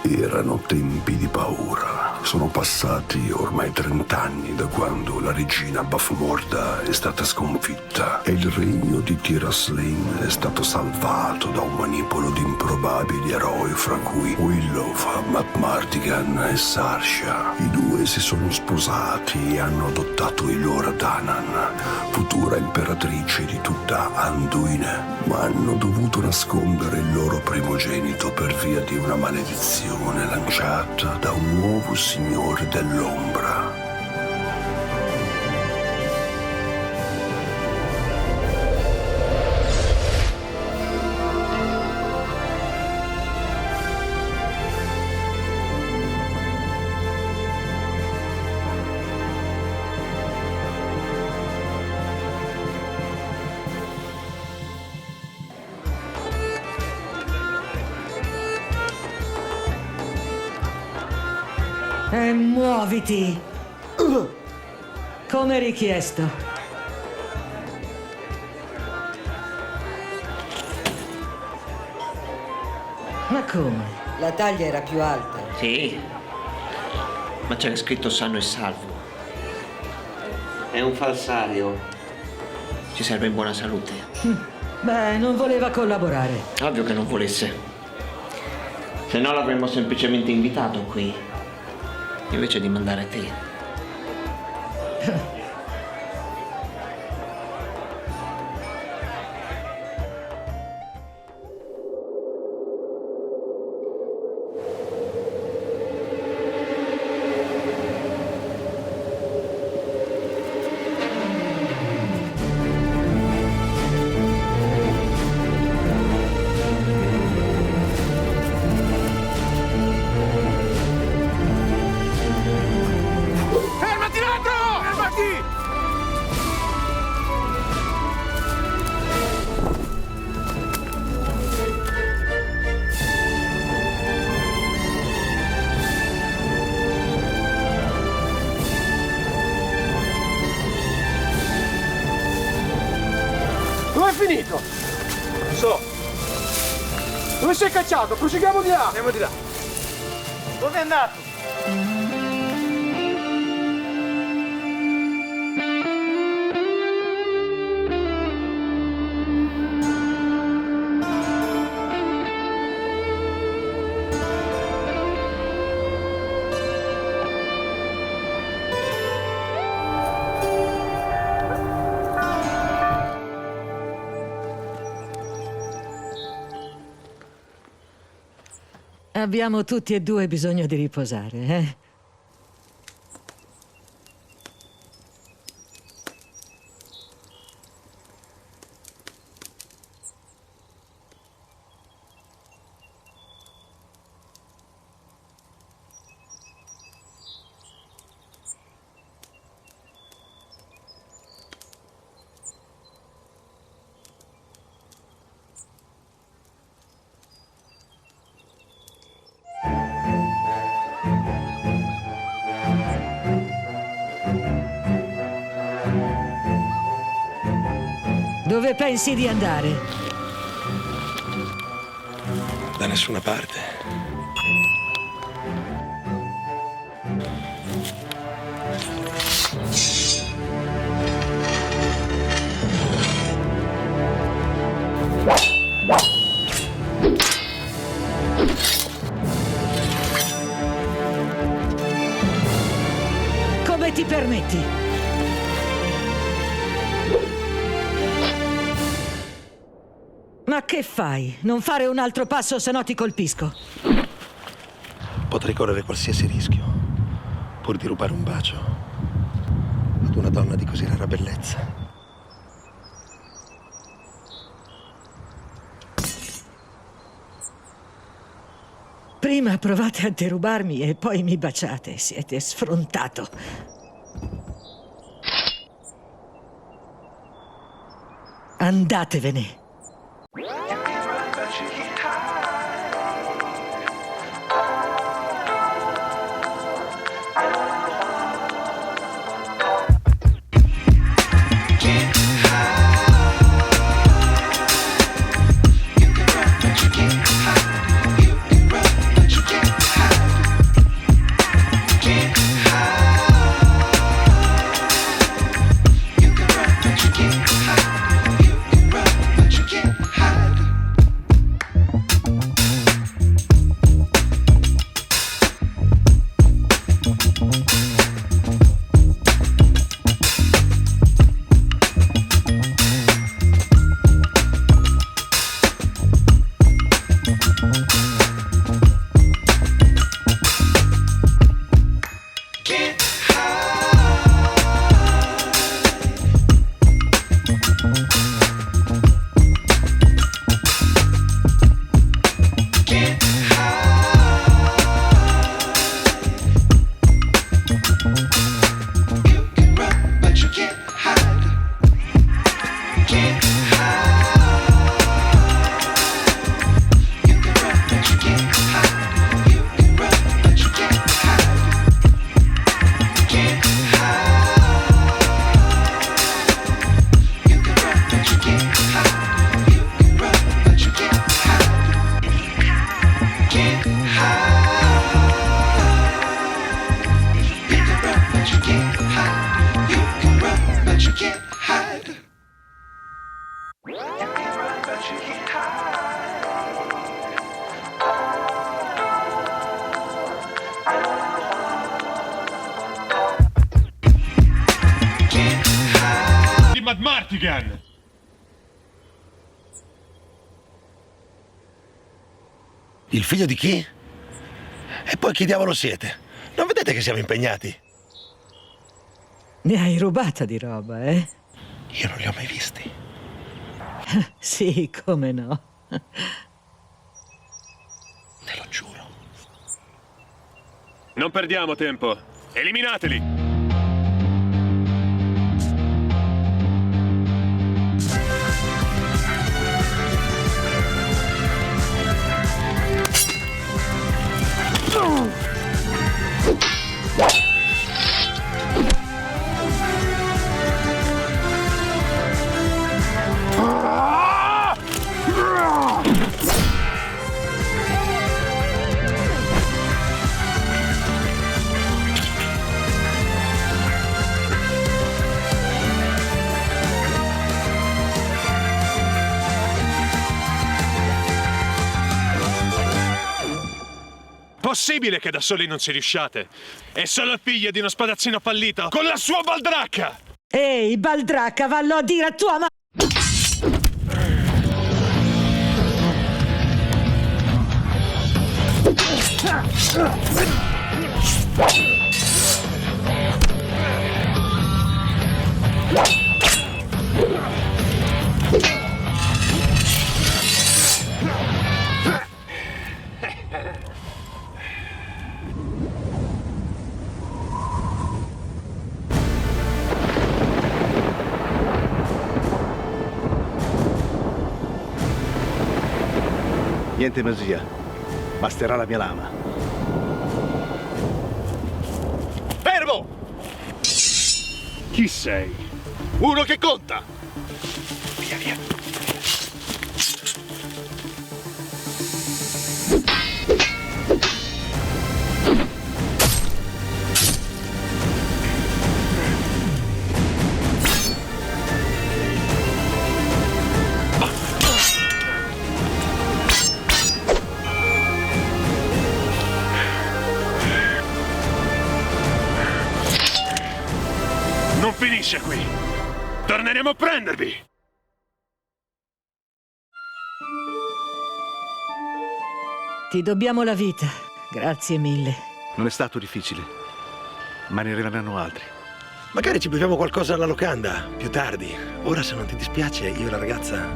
Erano tempi di paura. Sono passati ormai 30 anni da quando la regina Bafomorda è stata sconfitta e il regno di Tir-Asleen è stato salvato da un manipolo di improbabili eroi, fra cui Willow, Martigan e Sarsha. I due si sono sposati e hanno adottato Elora Danan, futura imperatrice di tutta Anduin, ma hanno dovuto nascondere il loro primogenito per via di una maledizione lanciata da un nuovo signore dell'ombra. E muoviti! Come richiesto. Ma come? La taglia era più alta. Sì, ma c'era scritto sano e salvo. È un falsario. Ci serve in buona salute. Beh, non voleva collaborare. Ovvio che non volesse. Se no l'avremmo semplicemente invitato qui. Invece di mandare te. Dove è finito? Non so. Dove si è cacciato? Proseguiamo di là. Andiamo di là. Dove è andato? Abbiamo tutti e due bisogno di riposare, eh? Dove pensi di andare? Da nessuna parte. Come ti permetti? Ma che fai? Non fare un altro passo, se no ti colpisco. Potrei correre qualsiasi rischio, pur di rubare un bacio ad una donna di così rara bellezza. Prima provate a derubarmi e poi mi baciate. Siete sfrontato. Andatevene. Mad Martigan! Il figlio di chi? E poi chi diavolo siete? Non vedete che siamo impegnati? Ne hai rubata di roba, eh? Io non li ho mai visti. Sì, come no. Te lo giuro. Non perdiamo tempo. Eliminateli! Possibile che da soli non ci riusciate? È solo figlia di uno spadaccino fallito con la sua baldracca! Ehi, baldracca, vallo a dire a tua madre! Niente magia, basterà la mia lama. Fermo! Chi sei? Uno che conta! Via, via. Non finisce qui! Torneremo a prendervi! Ti dobbiamo la vita. Grazie mille. Non è stato difficile, ma ne arriveranno altri. Magari ci beviamo qualcosa alla locanda, più tardi. Ora, se non ti dispiace, io e la ragazza...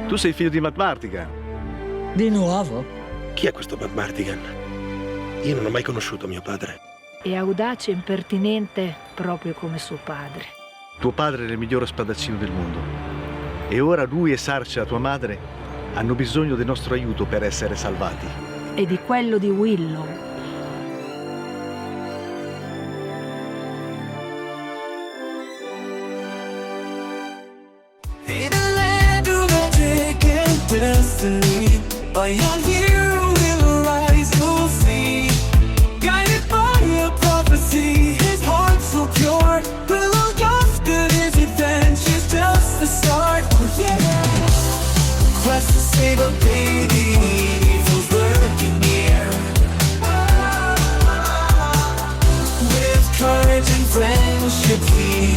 Tu sei figlio di Matt Martigan. Di nuovo? Chi è questo Matt Martigan? Io non ho mai conosciuto mio padre. È audace e impertinente proprio come suo padre. Tuo padre era il migliore spadaccino del mondo. E ora lui e Sarcia, tua madre, hanno bisogno del nostro aiuto per essere salvati. E di quello di Willow. In a land of magic and destiny, beyond you will rise, you'll see. Guided by a prophecy, his heart so pure. Willow gifted his adventure's just the start. Oh yeah. Quest to save a baby, evil's lurking near. With courage and friendship we